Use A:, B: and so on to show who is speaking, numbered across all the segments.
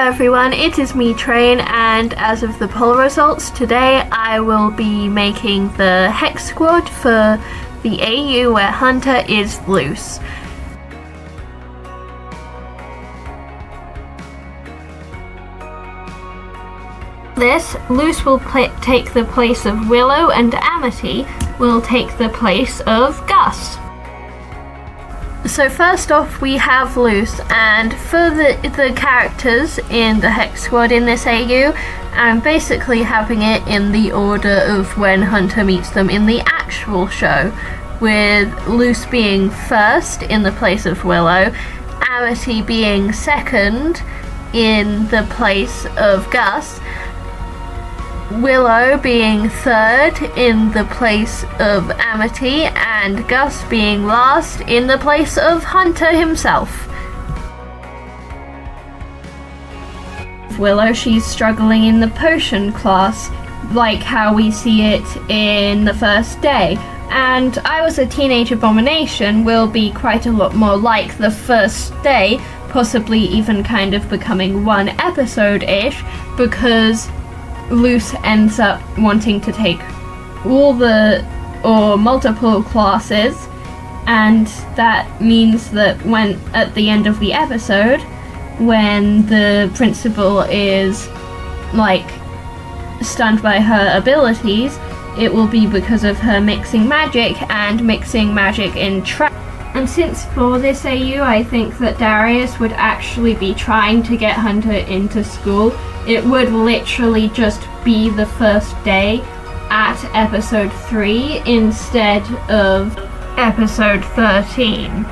A: everyone, it is me Train, and as of the poll results today I will be making the Hex Squad for the AU where Hunter is loose. This, Loose will take the place of Willow and Amity will take the place of Gus. So first off we have Loose, and for the characters in the Hex Squad in this AU, I'm basically having it in the order of when Hunter meets them in the actual show, with Loose being first in the place of Willow, Amity being second in the place of Gus, Willow being third in the place of Amity, and Gus being last in the place of Hunter himself. Willow, she's struggling in the potion class, like how we see it in the first day. And I Was a Teenage Abomination will be quite a lot more like the first day, possibly even kind of becoming one episode-ish, because Loose ends up wanting to take all or multiple classes, and that means that when at the end of the episode, when the principal is like stunned by her abilities, it will be because of her mixing magic in trap. And since for this AU I think that Darius would actually be trying to get Hunter into school, it would literally just be the first day at episode 3 instead of episode 13.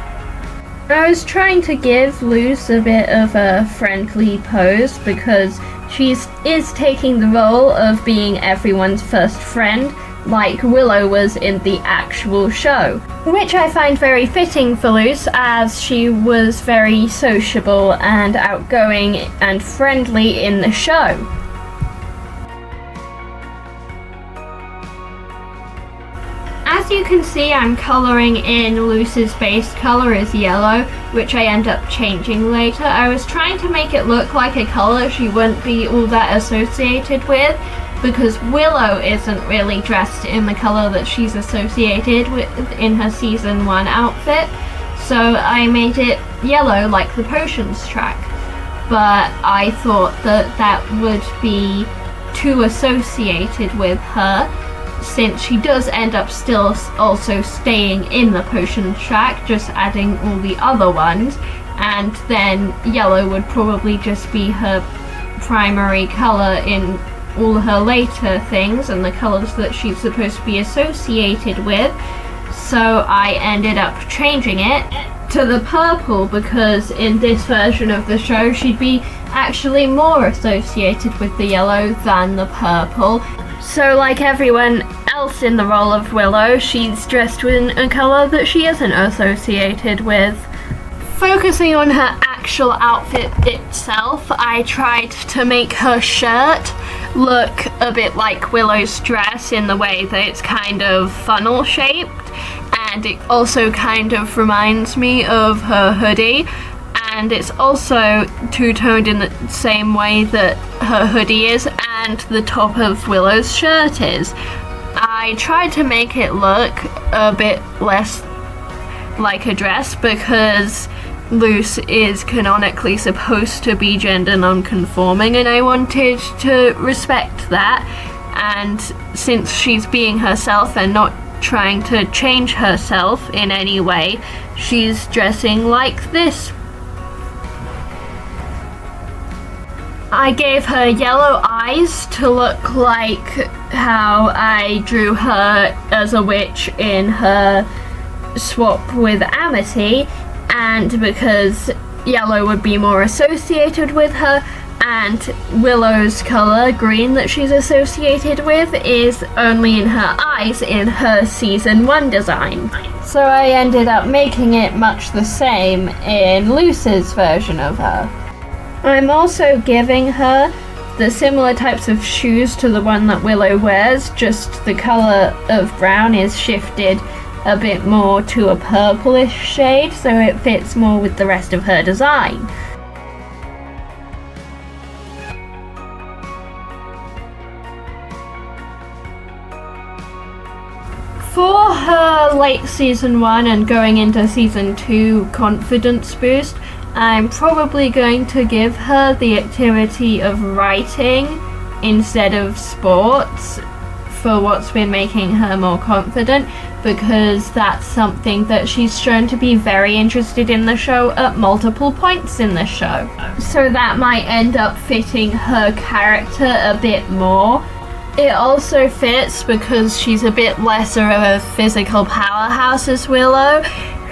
A: I was trying to give Loose a bit of a friendly pose because she is taking the role of being everyone's first friend, like Willow was in the actual show, which I find very fitting for Loose, as she was very sociable and outgoing and friendly in the show. As you can see, I'm colouring in. Loose's base colour is yellow, which I end up changing later. I was trying to make it look like a colour she wouldn't be all that associated with, because Willow isn't really dressed in the colour that she's associated with in her season 1 outfit, so I made it yellow like the potions track. But I thought that would be too associated with her, since she does end up still also staying in the potion track, just adding all the other ones, and then yellow would probably just be her primary colour in all her later things and the colours that she's supposed to be associated with. So I ended up changing it to the purple, because in this version of the show she'd be actually more associated with the yellow than the purple. So like everyone else in the role of Willow, she's dressed in a colour that she isn't associated with. Focusing on her actual outfit itself, I tried to make her shirt look a bit like Willow's dress in the way that it's kind of funnel shaped, and it also kind of reminds me of her hoodie, and it's also two-toned in the same way that her hoodie is and the top of Willow's shirt is. I tried to make it look a bit less like a dress because Loose is canonically supposed to be gender non-conforming, and I wanted to respect that, and since she's being herself and not trying to change herself in any way, she's dressing like this. I gave her yellow eyes to look like how I drew her as a witch in her swap with Amity, and because yellow would be more associated with her, and Willow's colour, green, that she's associated with is only in her eyes in her season 1 design. So I ended up making it much the same in Loose's version of her. I'm also giving her the similar types of shoes to the one that Willow wears, just the colour of brown is shifted a bit more to a purplish shade, so it fits more with the rest of her design. her late season 1 and going into season 2 confidence boost, I'm probably going to give her the activity of writing instead of sports for what's been making her more confident, because that's something that she's shown to be very interested in the show at multiple points in the show. So that might end up fitting her character a bit more. It also fits because she's a bit lesser of a physical powerhouse as Willow,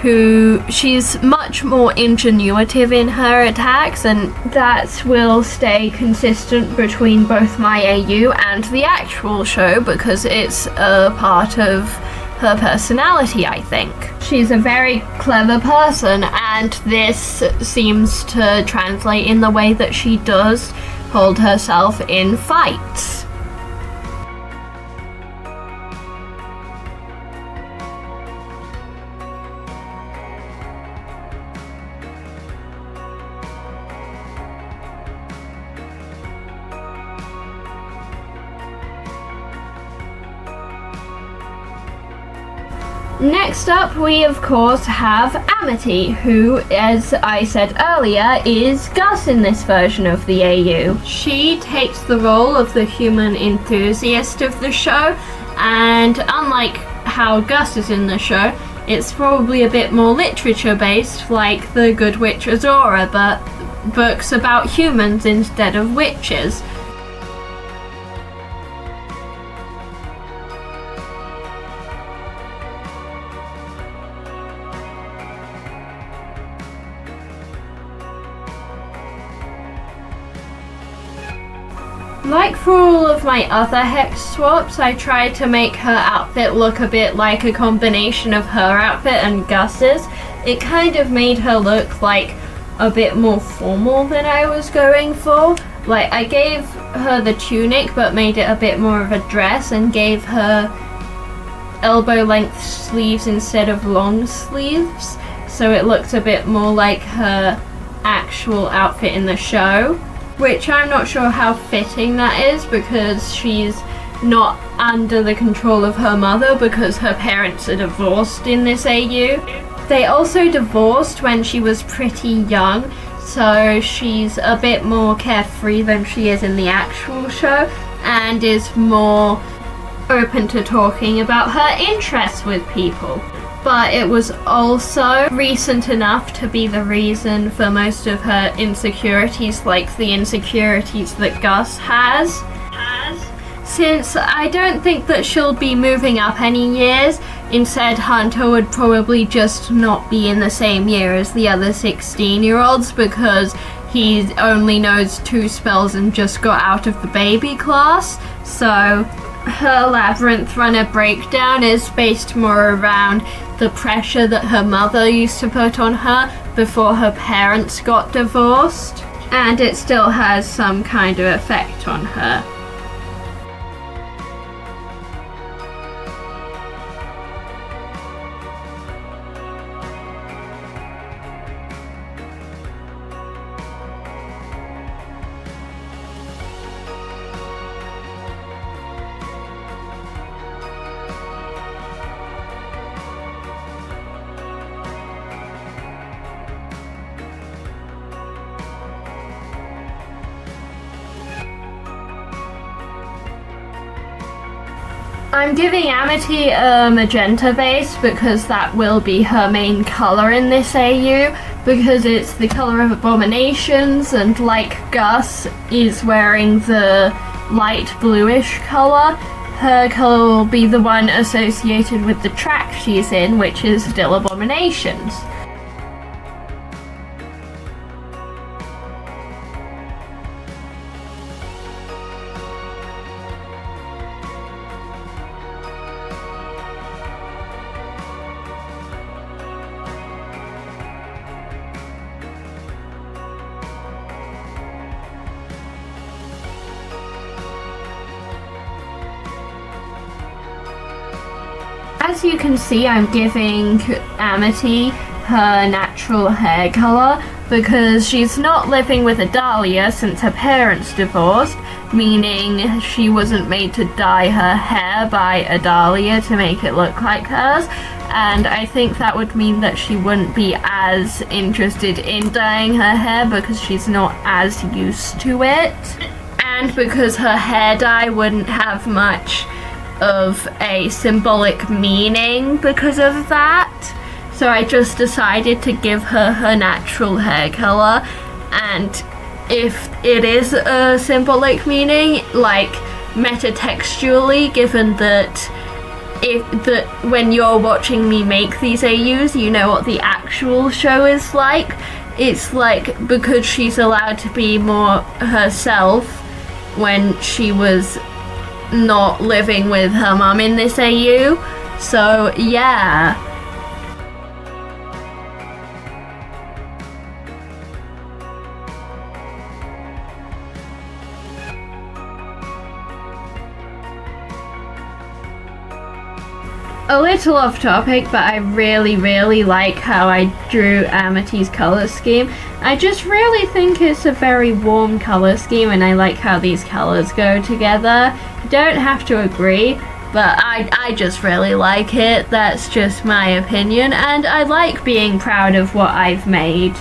A: who she's much more ingenuitive in her attacks, and that will stay consistent between both my AU and the actual show because it's a part of her personality, I think. She's a very clever person, and this seems to translate in the way that she does hold herself in fights. Next up, we of course have Amity, who, as I said earlier, is Gus in this version of the AU. She takes the role of the human enthusiast of the show, and unlike how Gus is in the show, it's probably a bit more literature based, like The Good Witch Azora, but books about humans instead of witches. Like for all of my other hex swaps, I tried to make her outfit look a bit like a combination of her outfit and Gus's. It kind of made her look like a bit more formal than I was going for. Like, I gave her the tunic but made it a bit more of a dress and gave her elbow length sleeves instead of long sleeves, so it looked a bit more like her actual outfit in the show. Which I'm not sure how fitting that is because she's not under the control of her mother because her parents are divorced in this AU. They also divorced when she was pretty young, so she's a bit more carefree than she is in the actual show and is more open to talking about her interests with people. But it was also recent enough to be the reason for most of her insecurities, like the insecurities that Gus has. Since I don't think that she'll be moving up any years, instead Hunter would probably just not be in the same year as the other 16-year-olds because he only knows 2 spells and just got out of the baby class. So her Labyrinth Runner breakdown is based more around the pressure that her mother used to put on her before her parents got divorced, and it still has some kind of effect on her. I'm giving Amity a magenta base because that will be her main colour in this AU, because it's the colour of abominations, and like Gus is wearing the light bluish colour, her colour will be the one associated with the track she's in, which is still abominations. As you can see, I'm giving Amity her natural hair colour because she's not living with a Dahlia since her parents divorced, meaning she wasn't made to dye her hair by a Dahlia to make it look like hers, and I think that would mean that she wouldn't be as interested in dyeing her hair because she's not as used to it, and because her hair dye wouldn't have much of a symbolic meaning because of that. So I just decided to give her her natural hair color, and if it is a symbolic meaning, like metatextually, given that when you're watching me make these AUs, you know what the actual show is like. It's like, because she's allowed to be more herself when she was not living with her mum in this AU. So yeah. A little off topic, but I really like how I drew Amity's color scheme. I just really think it's a very warm color scheme, and I like how these colors go together. You don't have to agree, but I just really like it. That's just my opinion, and I like being proud of what I've made.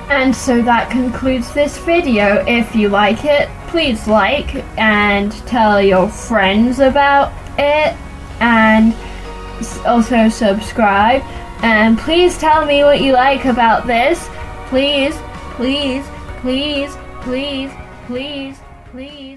A: And so that concludes this video. If you like it, please like and tell your friends about it, and also subscribe, and please tell me what you like about this. Please, please, please, please, please, please.